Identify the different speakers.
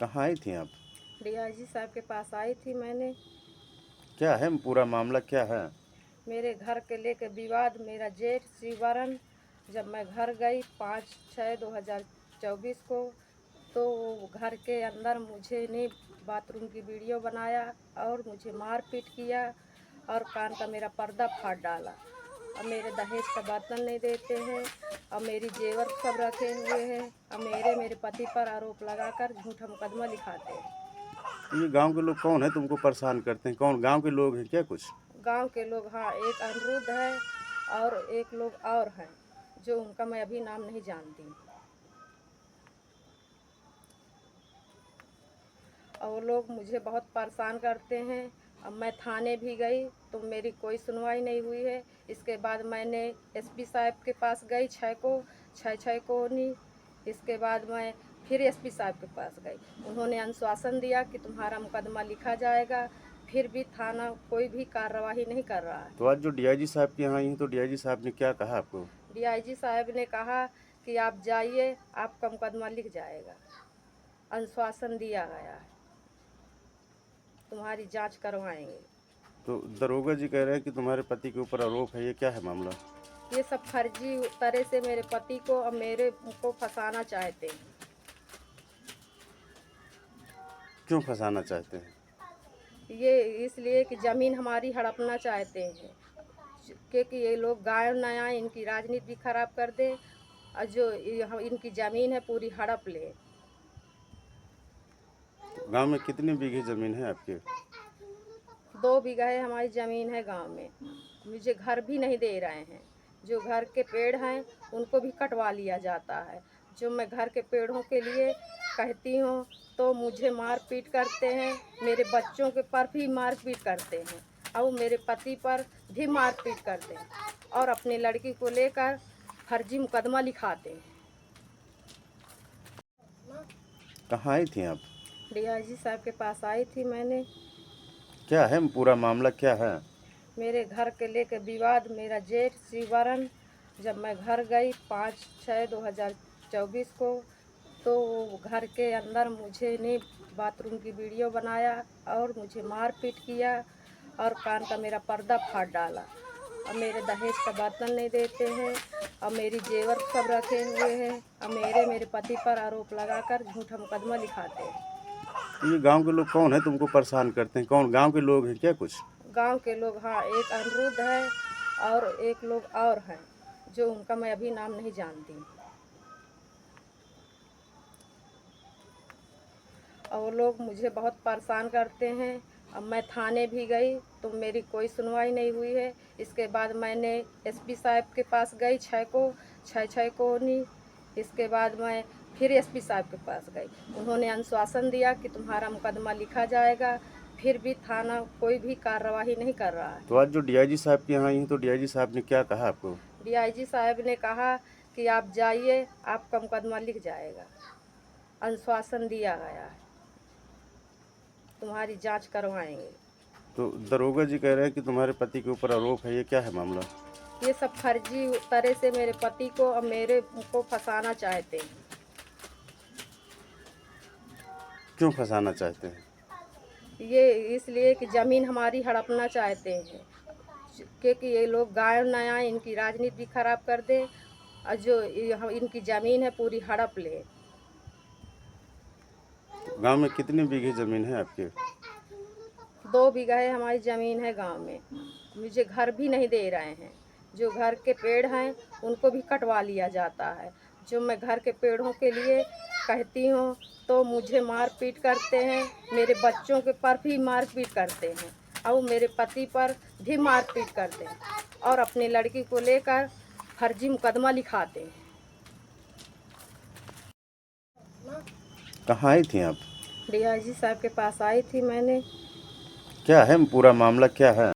Speaker 1: कहाँ आई थी आप?
Speaker 2: डीआईजी साहब के पास आई थी मैंने।
Speaker 1: क्या है पूरा मामला क्या है?
Speaker 2: मेरे घर के लेके विवाद, मेरा जेठ श्रीवरण, जब मैं घर गई 5/6/2024 को, तो वो घर के अंदर मुझे ने बाथरूम की वीडियो बनाया और मुझे मारपीट किया और कान का मेरा पर्दा फाड़ डाला। अब मेरे दहेज का बर्तन नहीं देते हैं और मेरी जेवर सब रखे हुए हैं और मेरे पति पर आरोप लगाकर झूठा मुकदमा लिखाते हैं।
Speaker 1: ये गांव के लोग कौन है तुमको परेशान करते हैं? कौन गांव के लोग हैं क्या कुछ?
Speaker 2: गांव के लोग, हाँ, एक अनिरुद्ध है और एक लोग और हैं जो उनका मैं अभी नाम नहीं जानती। और वो लोग मुझे बहुत परेशान करते हैं। अब मैं थाने भी गई तो मेरी कोई सुनवाई नहीं हुई है। इसके बाद मैंने एसपी साहब के पास गई 6 को नहीं। इसके बाद मैं फिर एसपी साहब के पास गई। उन्होंने आश्वासन दिया कि तुम्हारा मुकदमा लिखा जाएगा, फिर भी थाना कोई भी कार्रवाई नहीं कर रहा है।
Speaker 1: तो आज जो डीआईजी साहब के यहाँ आई हैं, तो डीआईजी साहब ने क्या कहा आपको?
Speaker 2: डीआईजी साहब ने कहा कि आप जाइए, आपका मुकदमा लिख जाएगा। आश्वासन दिया गया है, तुम्हारी जांच करवाएंगे।
Speaker 1: तो दरोगा जी कह रहे हैं कि तुम्हारे पति के ऊपर आरोप है, ये क्या है मामला?
Speaker 2: ये सब फर्जी तरह से मेरे पति को और मेरे को फंसाना चाहते हैं।
Speaker 1: क्यों फंसाना चाहते हैं?
Speaker 2: ये इसलिए कि ज़मीन हमारी हड़पना चाहते हैं, क्योंकि ये लोग गाय न आए, इनकी राजनीति खराब कर दे और जो इनकी ज़मीन है पूरी हड़प ले।
Speaker 1: तो गांव में कितनी बीघे जमीन है आपके?
Speaker 2: 2 बीघा है हमारी ज़मीन है गांव में। मुझे घर भी नहीं दे रहे हैं। जो घर के पेड़ हैं उनको भी कटवा लिया जाता है। जो मैं घर के पेड़ों के लिए कहती हूँ तो मुझे मारपीट करते हैं, मेरे बच्चों के पर भी मारपीट करते हैं और मेरे पति पर भी मारपीट करते हैं और अपनी लड़की को लेकर फर्जी मुकदमा लिखाते हैं।
Speaker 1: कहाँ आई थी आप?
Speaker 2: डीआईजी साहब के पास आई थी मैंने।
Speaker 1: क्या है पूरा मामला क्या है?
Speaker 2: मेरे घर के लेके विवाद, मेरा जेठ श्रीवरण, जब मैं घर गई 5/6/2024 को, तो वो घर के अंदर मुझे ने बाथरूम की वीडियो बनाया और मुझे मारपीट किया और कान का मेरा पर्दा फाड़ डाला और मेरे दहेज का बर्तन नहीं देते हैं और मेरी जेवर सब रखे हुए हैं और मेरे पति पर आरोप लगाकर झूठा मुकदमा लिखाते हैं।
Speaker 1: ये गांव के लोग कौन है तुमको परेशान करते हैं? कौन गांव के लोग हैं क्या कुछ?
Speaker 2: गांव के लोग, हाँ, एक अनिरुद्ध है और एक लोग और हैं जो उनका मैं अभी नाम नहीं जानती। और वो लोग मुझे बहुत परेशान करते हैं। अब मैं थाने भी गई तो मेरी कोई सुनवाई नहीं हुई है। इसके बाद मैंने एसपी साहब के पास गई 6 को नहीं। इसके बाद मैं फिर एसपी साहब के पास गई। उन्होंने आश्वासन दिया कि तुम्हारा मुकदमा लिखा जाएगा, फिर भी थाना कोई भी कार्रवाई नहीं कर रहा है।
Speaker 1: तो आज जो डीआईजी साहब के यहाँ आई हैं, तो डीआईजी साहब ने क्या कहा आपको?
Speaker 2: डीआईजी साहब ने कहा कि आप जाइए, आपका मुकदमा लिख जाएगा। आश्वासन दिया गया है, तुम्हारी जांच करवाएंगे।
Speaker 1: तो दरोगा जी कह रहे हैं कि तुम्हारे पति के ऊपर आरोप है, ये क्या है मामला?
Speaker 2: ये सब फर्जी तरह से मेरे पति को और मेरे को फंसाना चाहते हैं।
Speaker 1: क्यों फंसाना चाहते हैं?
Speaker 2: ये इसलिए कि ज़मीन हमारी हड़पना चाहते हैं, क्योंकि ये लोग गाय न आए, इनकी राजनीति खराब कर दे और जो इनकी ज़मीन है पूरी हड़प ले।
Speaker 1: तो गांव में कितनी बीघे जमीन है आपके?
Speaker 2: 2 बीघा है हमारी ज़मीन है गांव में। मुझे घर भी नहीं दे रहे हैं। जो घर के पेड़ हैं उनको भी कटवा लिया जाता है। जो मैं घर के पेड़ों के लिए कहती हूँ तो मुझे मारपीट करते हैं, मेरे बच्चों के पर भी मारपीट करते हैं और मेरे पति पर भी मारपीट करते हैं और अपनी लड़की को लेकर फर्जी मुकदमा लिखाते हैं।
Speaker 1: कहाँ आई थी आप?
Speaker 2: डीआईजी साहब के पास आई थी मैंने।
Speaker 1: क्या है पूरा मामला क्या है?